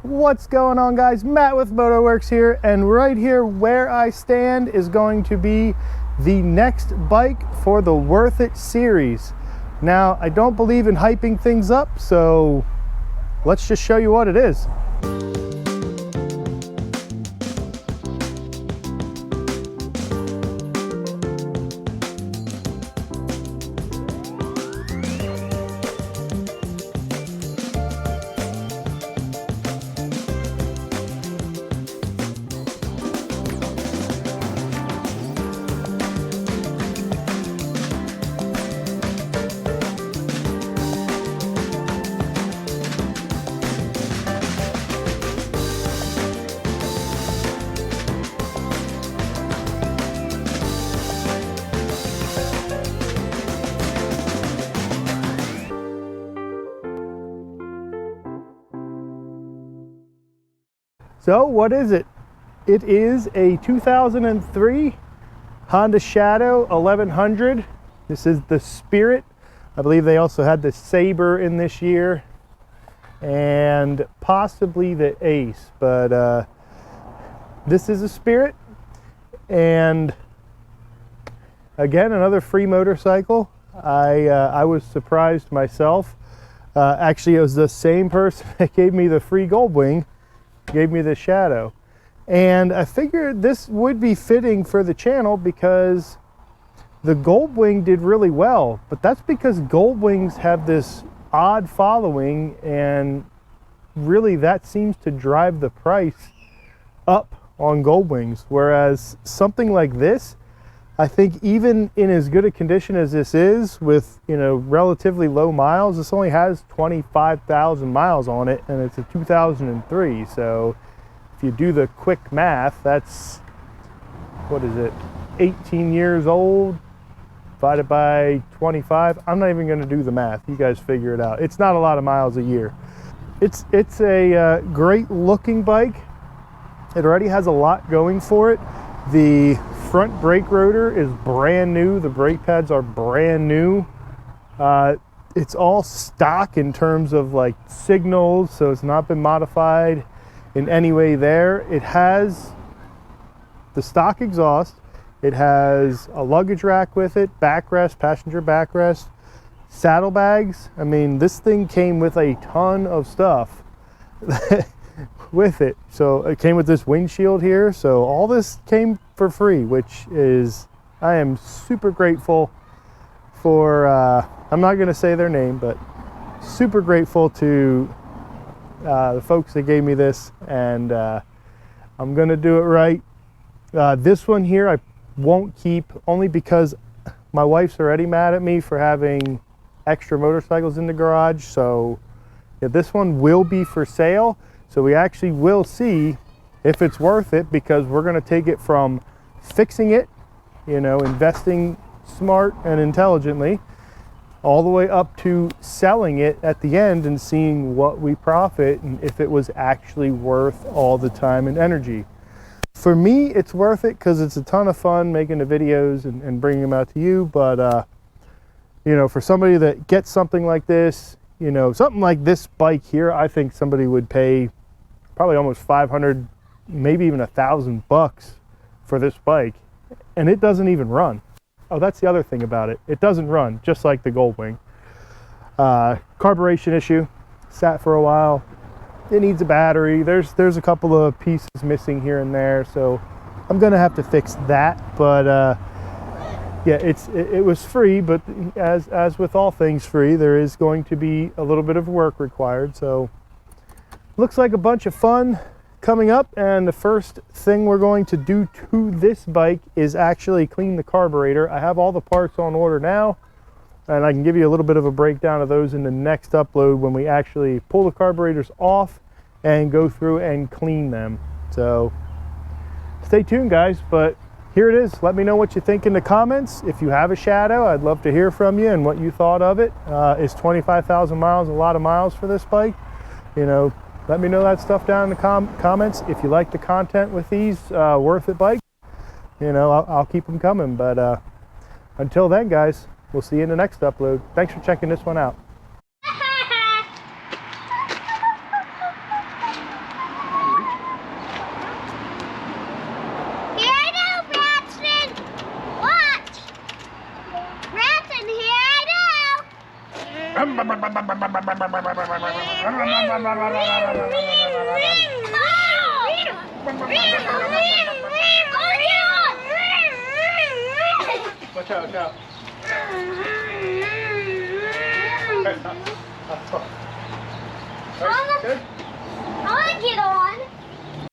What's going on, guys? Matt with Motorworks here, and right here where I stand is going to be the next bike for the Worth It series. Now, I don't believe in hyping things up, so let's just show you what it is. So what is it? It is a 2003 Honda Shadow 1100. This is the Spirit. I believe they also had the Sabre in this year and possibly the Ace, but this is a Spirit. And again, another free motorcycle. I was surprised myself. Actually, it was the same person that gave me the free Goldwing, gave me the Shadow. And I figured this would be fitting for the channel because the Goldwing did really well, but that's because Goldwings have this odd following, and really that seems to drive the price up on Goldwings. Whereas something like this, I think even in as good a condition as this is, with, you know, relatively low miles, this only has 25,000 miles on it, and it's a 2003. So if you do the quick math, that's, what is it, 18 years old divided by 25. I'm not even going to do the math. You guys figure it out. It's not a lot of miles a year. It's a great looking bike. It already has a lot going for it. The front brake rotor is brand new. The brake pads are brand new. It's all stock in terms of like signals, so it's not been modified in any way there. It has the stock exhaust. It has a luggage rack with it, backrest, passenger backrest, saddlebags. I mean, this thing came with a ton of stuff with it. So it came with this windshield here. So all this came for free, which is, I am super grateful for, I'm not going to say their name, but super grateful to the folks that gave me this, and I'm going to do it right. This one here I won't keep, only because my wife's already mad at me for having extra motorcycles in the garage. So yeah, this one will be for sale. So we actually will see if it's worth it, because we're going to take it from fixing it, you know, investing smart and intelligently, all the way up to selling it at the end and seeing what we profit and if it was actually worth all the time and energy. For me, it's worth it because it's a ton of fun making the videos and bringing them out to you. But, you know, for somebody that gets something like this, you know, something like this bike here, I think somebody would pay probably almost 500, maybe even $1,000 for this bike, and it doesn't even run. Oh, that's the other thing about it. It doesn't run, just like the Goldwing. Carburation issue, sat for a while. It needs a battery. There's a couple of pieces missing here and there, so I'm gonna have to fix that. But yeah, it was free, but as with all things free, there is going to be a little bit of work required. So looks like a bunch of fun coming up, and the first thing we're going to do to this bike is actually clean the carburetor. I have all the parts on order now, and I can give you a little bit of a breakdown of those in the next upload when we actually pull the carburetors off and go through and clean them. So stay tuned, guys. But here it is. Let me know what you think in the comments. If you have a Shadow, I'd love to hear from you and what you thought of it. Is 25,000 miles a lot of miles for this bike? You know, let me know that stuff down in the comments. If you like the content with these Worth It bikes, you know, I'll keep them coming. But until then, guys, we'll see you in the next upload. Thanks for checking this one out. Watch out, watch out. Good. I want to get on.